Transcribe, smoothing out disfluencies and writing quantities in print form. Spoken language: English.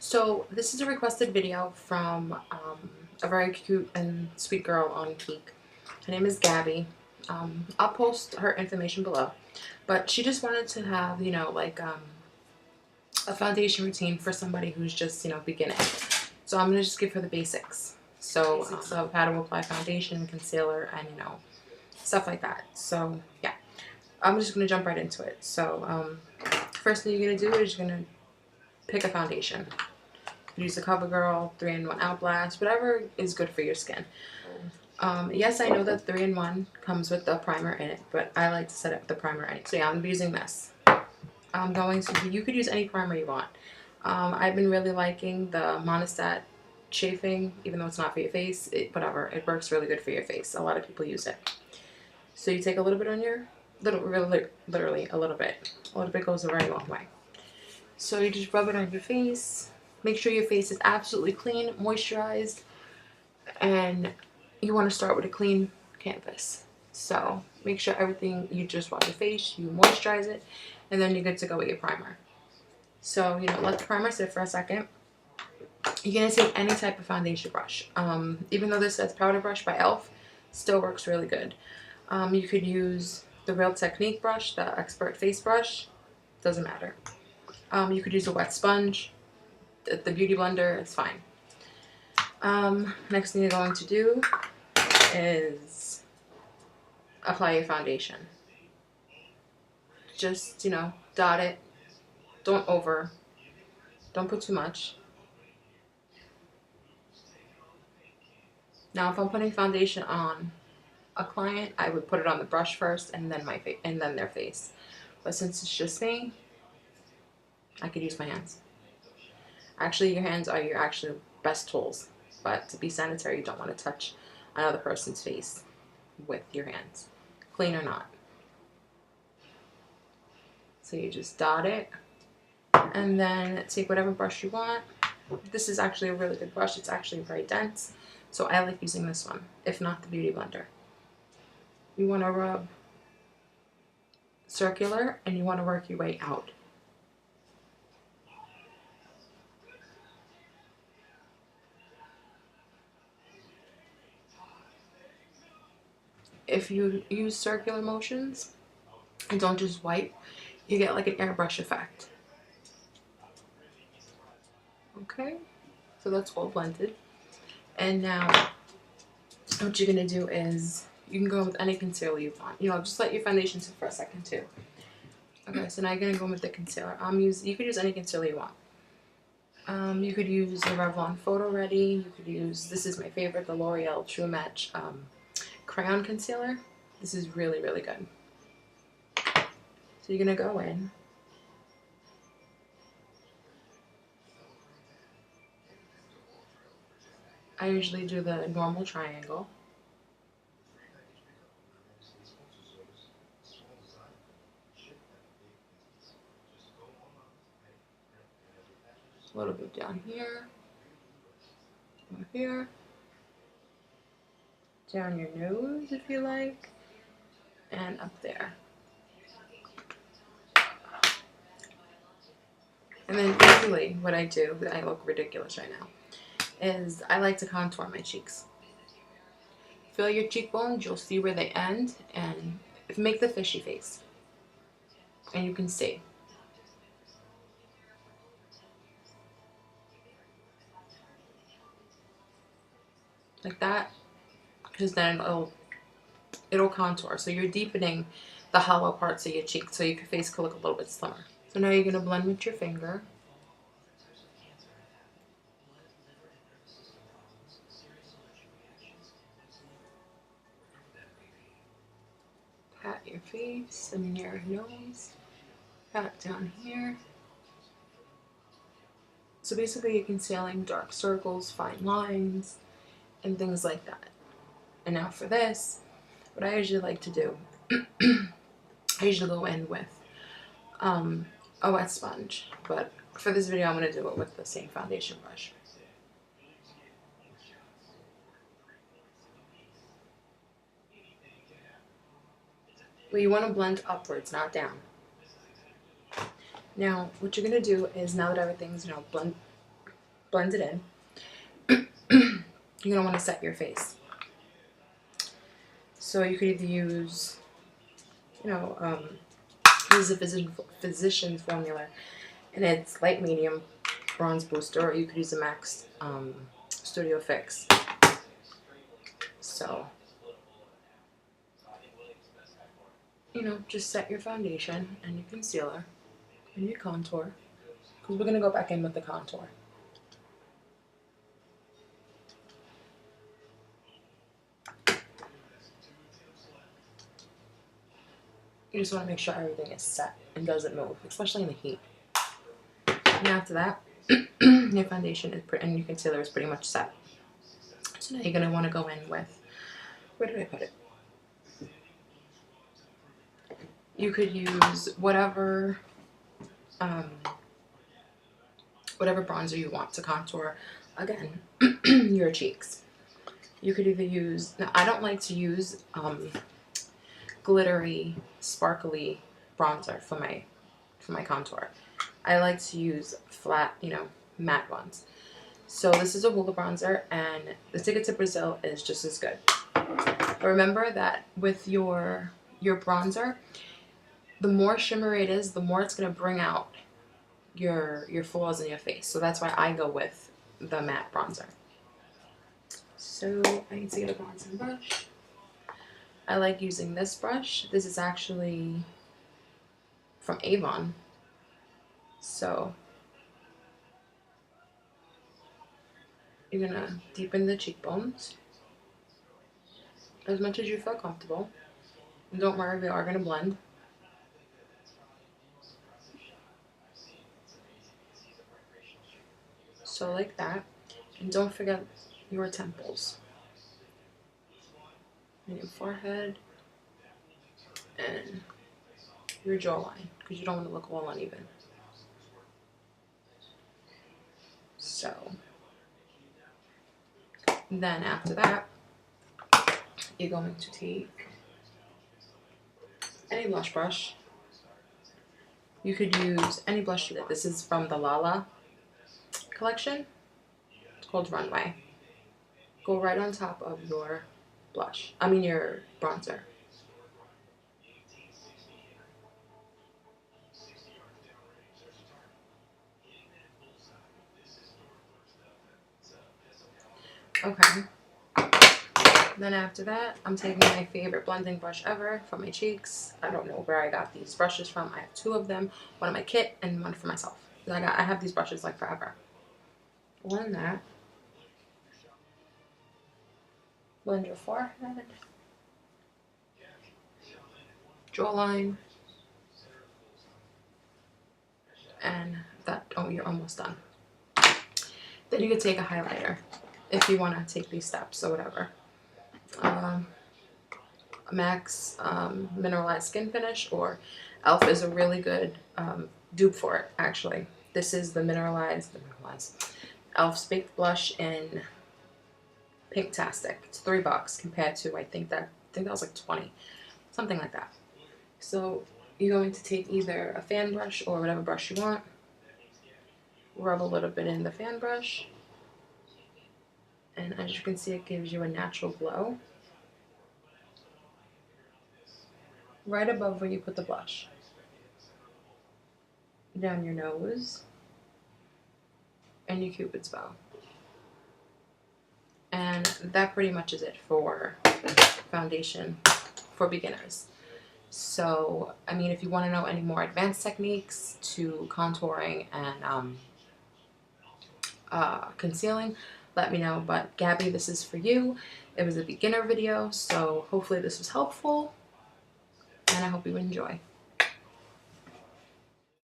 So this is a requested video from a very cute and sweet girl on Geek. Her name is Gabby. I'll post her information below. But she just wanted to have, a foundation routine for somebody who's just, beginning. So I'm going to just give her the basics. So, of how to apply foundation, concealer, and, stuff like that. So, yeah. I'm just going to jump right into it. So, first thing you're going to do is you're going to pick a foundation. Use the CoverGirl 3-in-1 Outblast, whatever is good for your skin. Yes, I know that 3-in-1 comes with the primer in it, but I like to set it with the primer in it. So yeah, I'm using this. You could use any primer you want. I've been really liking the Monistat chafing, even though it's not for your face. Whatever, it works really good for your face. A lot of people use it. So you take a little bit on your, literally a little bit. A little bit goes a very long way. So you just rub it on your face. Make sure your face is absolutely clean, moisturized, and you want to start with a clean canvas. So make sure everything, you just wash your face, you moisturize it, and then you're good to go with your primer. So, let the primer sit for a second. You're going to take any type of foundation brush. Even though this says powder brush by e.l.f., still works really good. You could use the Real Technique brush, the Expert Face brush, doesn't matter. You could use a wet sponge, the beauty blender, it's fine. Next thing you're going to do is apply your foundation. Just, dot it. Don't put too much. Now, if I'm putting foundation on a client, I would put it on the brush first and then their face. But since it's just me, I could use my hands. Actually, your hands are your actual best tools, but to be sanitary, you don't want to touch another person's face with your hands, clean or not. So you just dot it, and then take whatever brush you want. This is actually a really good brush. It's actually very dense, so I like using this one, if not the beauty blender. You want to rub circular, and you want to work your way out. If you use circular motions and don't just wipe, you get like an airbrush effect. Okay, so that's all blended. And now what you're going to do is you can go with any concealer you want. Just let your foundation sit for a second too. Okay, so now you're going to go with the concealer. You could use any concealer you want. You could use the Revlon Photo Ready. You could use, this is my favorite, the L'Oreal True Match Crayon Concealer. This is really, really good. So you're going to go in. I usually do the normal triangle. A little bit down here. Over here. Down your nose if you like. And up there. And then usually what I do, I look ridiculous right now, is I like to contour my cheeks. Feel your cheekbones, you'll see where they end, and make the fishy face. And you can see. Like that, because then it'll contour. So you're deepening the hollow parts of your cheek so your face could look a little bit slimmer. So now you're going to blend with your finger. Pat your face and your nose. Pat down here. So basically you're concealing dark circles, fine lines, and things like that. And now for this, what I usually like to do, I usually go in with a wet sponge, but for this video I'm going to do it with the same foundation brush. But you want to blend upwards, not down. Now, what you're going to do is, now that everything's, blend it in. You're gonna want to set your face. So you could either use, this is a physician's formula, and it's light medium bronze booster, or you could use a MAC Studio Fix. So, just set your foundation and your concealer and your contour, because we're going to go back in with the contour. You just want to make sure everything is set and doesn't move, especially in the heat. And after that, your foundation and your concealer is pretty much set. So now you're going to want to go in with, where did I put it? You could use whatever bronzer you want to contour, again, your cheeks. You could either use, now I don't like to use glittery, sparkly bronzer for my contour. I like to use flat, matte ones. So this is a Hoola bronzer, and the Ticket to Brazil is just as good. But remember that with your bronzer, the more shimmery it is, the more it's going to bring out your flaws in your face. So that's why I go with the matte bronzer. So I need to get a bronzing brush. I like using this brush. This is actually from Avon. So you're going to deepen the cheekbones as much as you feel comfortable. And don't worry, we are going to blend. So like that. And don't forget your temples. And your forehead. And your jawline, because you don't want to look all uneven. So then after that, you're going to take any blush brush. You could use any blush you like. This is from the Lala collection. It's called Runway. Go right on top of your your bronzer. Okay. Then after that, I'm taking my favorite blending brush ever for my cheeks. I don't know where I got these brushes from. I have two of them. One in my kit and one for myself. I have these brushes like forever. Blend that. Blend your forehead. Jawline. And that, you're almost done. Then you could take a highlighter if you want to take these steps or whatever. MAC's Mineralized Skin Finish, or e.l.f. is a really good dupe for it, actually. This is the Mineralized e.l.f.'s Baked Blush in Pinktastic. It's $3 compared to, I think that was like 20, something like that. So you're going to take either a fan brush or whatever brush you want. Rub a little bit in the fan brush. And as you can see, it gives you a natural glow. Right above where you put the blush. Down your nose. And your Cupid's bow. And that pretty much is it for foundation for beginners. So, I mean, if you want to know any more advanced techniques to contouring and concealing, let me know. But Gabby, this is for you. It was a beginner video, so hopefully this was helpful, and I hope you enjoy.